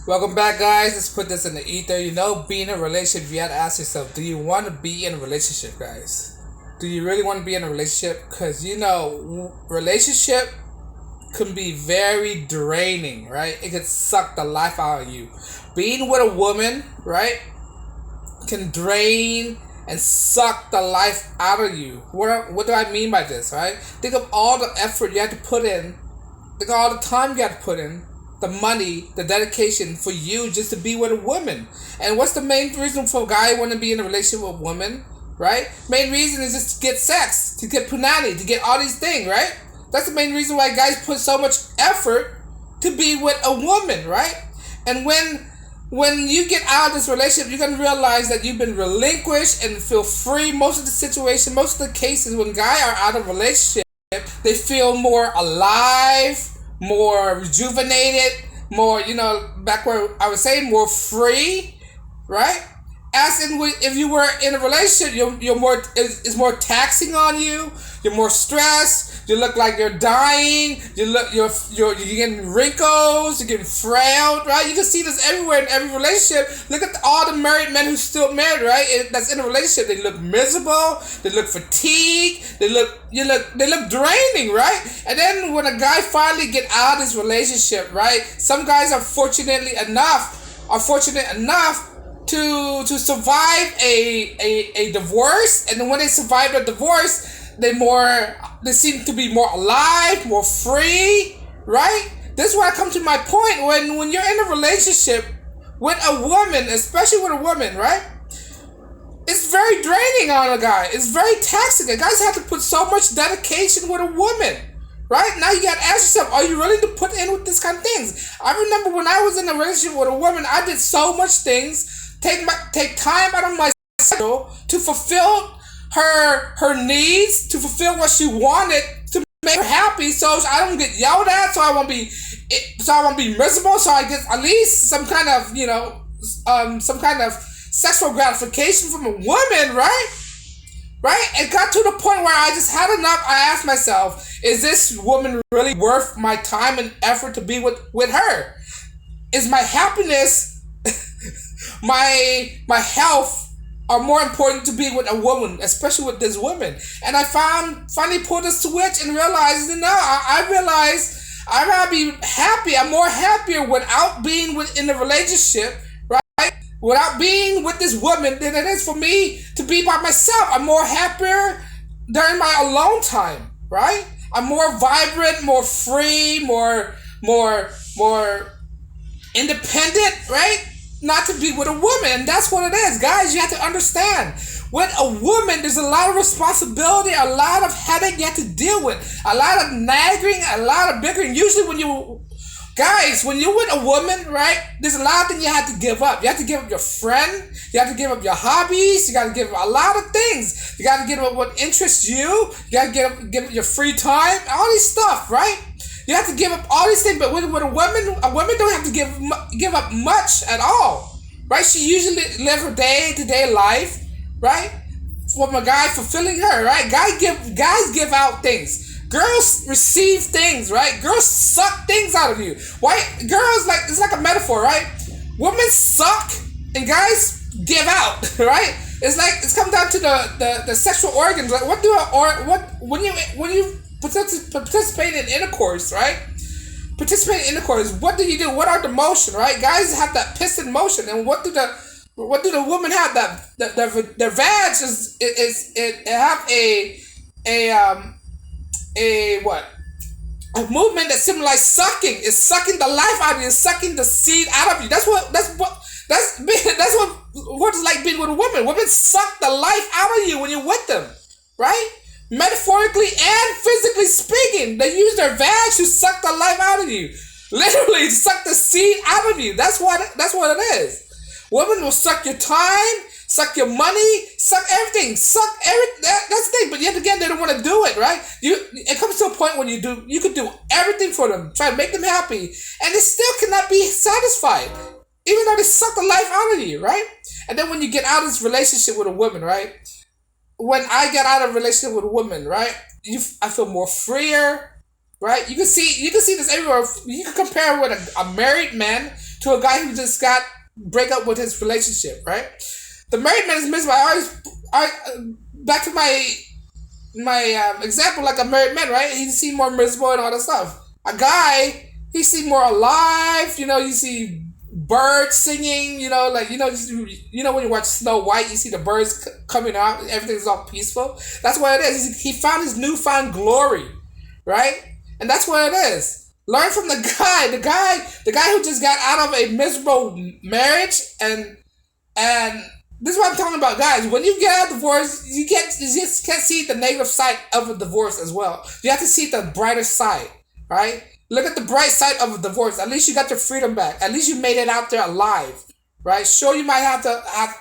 Welcome back, guys. Let's put this in the ether. Being in a relationship, you have to ask yourself, do you want to be in a relationship, guys? Do you really want to be in a relationship? Because, relationship can be very draining, right? It can suck the life out of you. Being with a woman, right, can drain and suck the life out of you. What do I mean by this, right? Think of all the effort you have to put in. Think of all the time you have to put in, the money, the dedication for you just to be with a woman. And what's the main reason for a guy want to be in a relationship with a woman, right? Main reason is just to get sex, to get punani, to get all these things, right? That's the main reason why guys put so much effort to be with a woman, right? And when you get out of this relationship, you're gonna realize that you've been relinquished and feel free. Most of the situation, most of the cases when guys are out of a relationship, they feel more alive, more rejuvenated, more, back where I was saying, more free, right? As in, if you were in a relationship, you're more, it's more taxing on you. You're more stressed. You look like you're dying. You're getting wrinkles. You're getting frail, right? You can see this everywhere in every relationship. Look at all the married men who's still married, right? That's in a relationship. They look miserable. They look fatigued. They look draining, right? And then when a guy finally get out of this relationship, right? Some guys are fortunate enough to survive a divorce, and then when they survive the divorce, they seem to be more alive, more free, right? This is where I come to my point. When you're in a relationship with a woman, especially with a woman, right? It's very draining on a guy. It's very taxing. The guys have to put so much dedication with a woman. Right? Now you gotta ask yourself, are you willing to put in with this kind of things? I remember when I was in a relationship with a woman, I did so much things, take time out of my schedule to fulfill her needs, to fulfill what she wanted, to make her happy, so I don't get yelled at, so I won't be miserable, so I get at least some kind of sexual gratification from a woman, right? Right? It got to the point where I just had enough. I asked myself, is this woman really worth my time and effort to be with her? Is my happiness, my health are more important to be with a woman, especially with this woman? And I finally pulled a switch and realized, I realized I'd rather be happy. I'm more happier without being in a relationship, without being with this woman than it is for me to be by myself. I'm more happier during my alone time, right? I'm more vibrant, more free, more independent, right? Not to be with a woman. And that's what it is. Guys, you have to understand. With a woman, there's a lot of responsibility, a lot of headache you have to deal with, a lot of nagging, a lot of bickering. Usually when you're with a woman, right, there's a lot of things you have to give up. You have to give up your friend. You have to give up your hobbies. You got to give up a lot of things. You got to give up what interests you. You got to give up your free time. All these stuff, right? You have to give up all these things. But with a woman don't have to give up much at all, right? She usually live her day-to-day life, right, from a guy fulfilling her, right? Guys give out things. Girls receive things, right? Girls suck things out of you. Why? Girls, it's like a metaphor, right? Women suck and guys give out, right? It's come down to the sexual organs. Like when you participate in intercourse, right? Participate in intercourse. What do you do? What are the motion, right? Guys have that piston motion, and what do the women have? Their vag it have a movement that symbolizes sucking. It's sucking the life out of you. It's sucking the seed out of you. That's what it's like being with a woman. Women suck the life out of you when you're with them, right? Metaphorically and physically speaking, they use their vag to suck the life out of you. Literally, suck the seed out of you. That's what it is. Women will suck your time, suck your money, suck everything, that's the thing. But yet again, they don't want to do it, right? It comes to a point when you could do everything for them, try to make them happy, and they still cannot be satisfied, even though they suck the life out of you, right? And then when you get out of this relationship with a woman, right? When I get out of a relationship with a woman, right? I feel more freer, right? You can see this everywhere. You can compare with a married man to a guy who just got break up with his relationship, right? The married man is miserable. Back to my example, like a married man, right? He seemed more miserable and all that stuff. A guy, he seemed more alive. You see birds singing. When you watch Snow White, you see the birds coming out. Everything's all peaceful. That's what it is. He found his newfound glory, right? And that's what it is. Learn from the guy who just got out of a miserable marriage, and this is what I'm talking about, guys. When you get out of divorce, you just can't see the negative side of a divorce as well. You have to see the brighter side, right? Look at the bright side of a divorce. At least you got your freedom back. At least you made it out there alive, right? Sure, you might have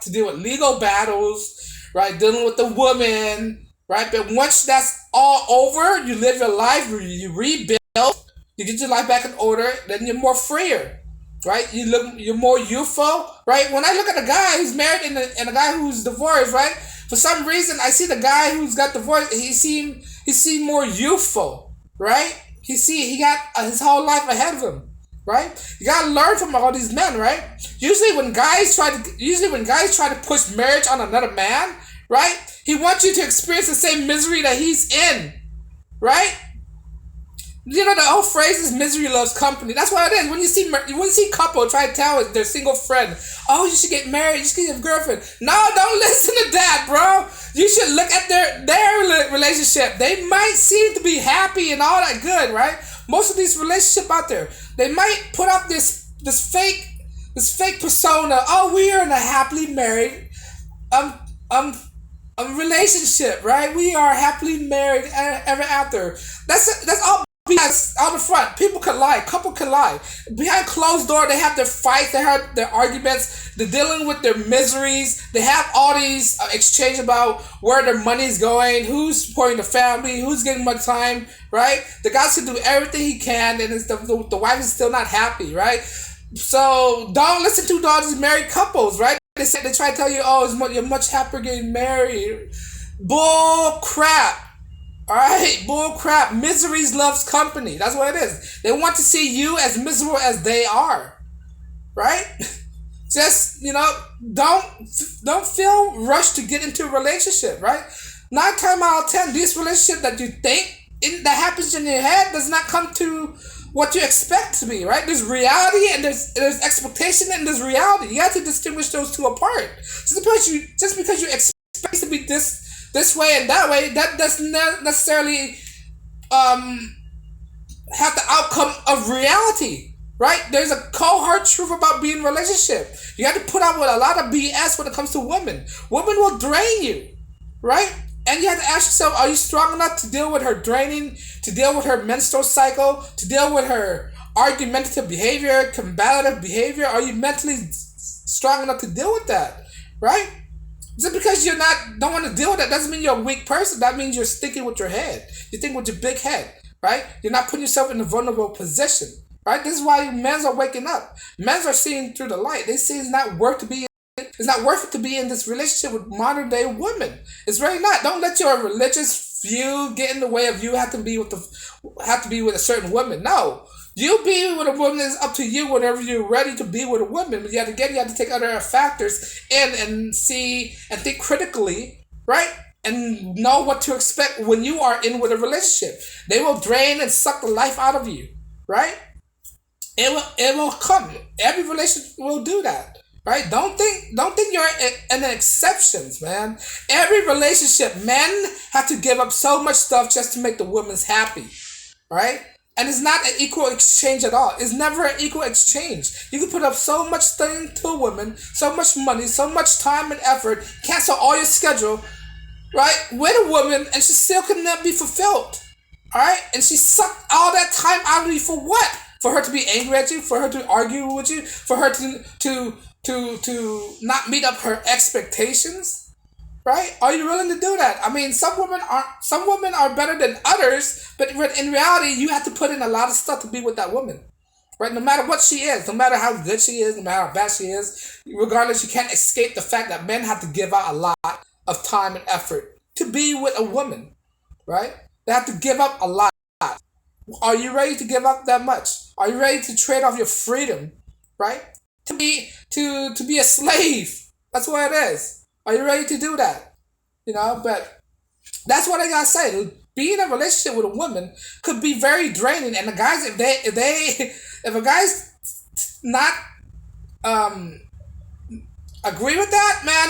to deal with legal battles, right? Dealing with the woman, right? But once that's all over, you live your life, you rebuild, you get your life back in order, then you're more freer, right? You're more youthful, right? When I look at a guy who's married and a guy who's divorced, right? For some reason, I see the guy who's got divorced. He seemed more youthful, right? He got his whole life ahead of him, right? You gotta learn from all these men, right? Usually when guys try to push marriage on another man, right? He wants you to experience the same misery that he's in, right? The old phrase is misery loves company. That's what it is. When you see couple try to tell their single friend, oh, you should get married, you should get a girlfriend. No, don't listen to that, bro. You should look at their relationship. They might seem to be happy and all that good, right? Most of these relationships out there, they might put up this fake persona. Oh, we are in a happily married relationship, right? We are happily married ever after. That's all. Because out the front, people can lie, couple can lie. Behind closed door, they have their fights, they have their arguments, they're dealing with their miseries. They have all these exchange about where their money's going, who's supporting the family, who's getting much time, right? The guy's can do everything he can, and the wife is still not happy, right? So don't listen to all these married couples, right? They try to tell you, oh, you're much happier getting married. Bull crap. Alright, bull crap. Miseries loves company. That's what it is. They want to see you as miserable as they are. Right? Just, don't feel rushed to get into a relationship, right? 9 times out of 10, this relationship that you think that happens in your head does not come to what you expect to be, right? There's reality and there's expectation and there's reality. You have to distinguish those two apart. Just because you expect to be this way and that way, that doesn't necessarily have the outcome of reality, right? There's a cold hard truth about being in a relationship. You have to put up with a lot of BS when it comes to women. Women will drain you, right? And you have to ask yourself, are you strong enough to deal with her draining, to deal with her menstrual cycle, to deal with her argumentative behavior, combative behavior? Are you mentally strong enough to deal with that, right? Just because don't want to deal with that doesn't mean you're a weak person. That means you're sticking with your head. You think with your big head, right? You're not putting yourself in a vulnerable position, right? This is why men are waking up. Men are seeing through the light. They see it's not worth it to be in this relationship with modern day women. It's really not. Don't let your religious view get in the way of you have to be with a certain woman. No. You be with a woman is up to you whenever you're ready to be with a woman. But you have to take other factors in and see and think critically, right? And know what to expect when you are in with a relationship. They will drain and suck the life out of you, right? It will come. Every relationship will do that, right? Don't think you're an exceptions, man. Every relationship, men have to give up so much stuff just to make the woman's happy, right? And it's not an equal exchange at all. It's never an equal exchange. You can put up so much thing to a woman, so much money, so much time and effort, cancel all your schedule, right, with a woman, and she still cannot be fulfilled. Alright? And she sucked all that time out of you for what? For her to be angry at you, for her to argue with you, for her to not meet up her expectations? Right? Are you willing to do that? I mean, some women are better than others, but in reality, you have to put in a lot of stuff to be with that woman. Right? No matter what she is, no matter how good she is, no matter how bad she is, regardless, you can't escape the fact that men have to give out a lot of time and effort to be with a woman. Right? They have to give up a lot. Are you ready to give up that much? Are you ready to trade off your freedom? right? To be a slave. That's what it is. Are you ready to do that? But that's what I gotta say. Being in a relationship with a woman could be very draining, and the guys, if a guy's not um agree with that, man,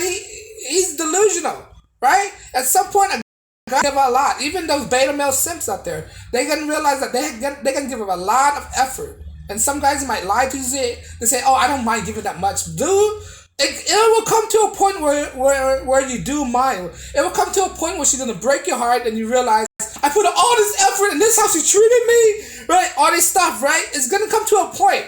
he's delusional, right? At some point, a guy give a lot. Even those beta male simps out there, they can realize that they can give a lot of effort. And some guys might lie to you. They say, "Oh, I don't mind giving that much, dude." It will come to a point where you do mind. It will come to a point where she's gonna break your heart, and you realize I put all this effort, and this is how she treated me, right? All this stuff, right? It's gonna come to a point,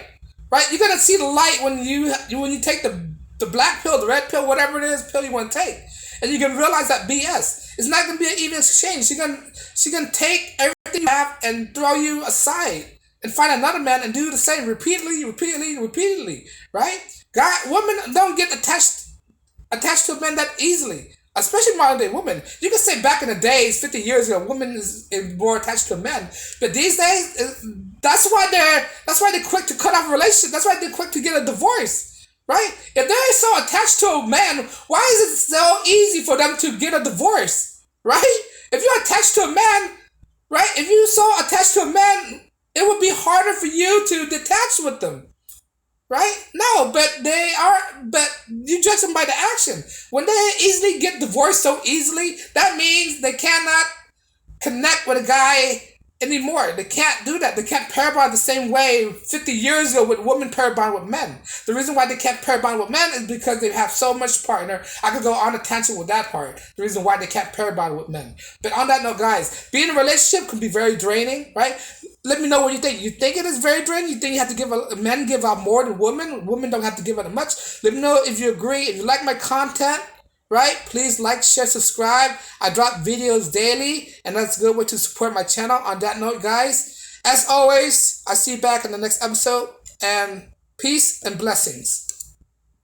right? You're gonna see the light when you take the black pill, the red pill, whatever it is pill you want to take, and you can realize that BS. It's not gonna be an even exchange. She gonna take everything you have and throw you aside and find another man and do the same repeatedly, right? Women don't get attached to a man that easily, especially modern day women. You can say back in the days, 50 years ago, women is more attached to men, but these days, that's why they're quick to cut off a relationship. That's why they're quick to get a divorce. Right? If they're so attached to a man, why is it so easy for them to get a divorce? Right? If you're attached to a man, right? If you're so attached to a man, it would be harder for you to detach with them. Right? No, but you judge them by the action. When they easily get divorced so easily, that means they cannot connect with a guy anymore. They can't do that. They can't pair bond the same way 50 years ago with women pair bond with men. The reason why they can't pair bond with men is because they have so much partner. I could go on a tangent with that part. The reason why they can't pair bond with men. But on that note, guys, being in a relationship can be very draining, right? Let me know what you think. You think it is very draining? You think you have to men give out more than women? Women don't have to give out much? Let me know if you agree. If you like my content, right? Please like, share, subscribe. I drop videos daily, and that's a good way to support my channel. On that note, guys, as always, I'll see you back in the next episode, and peace and blessings.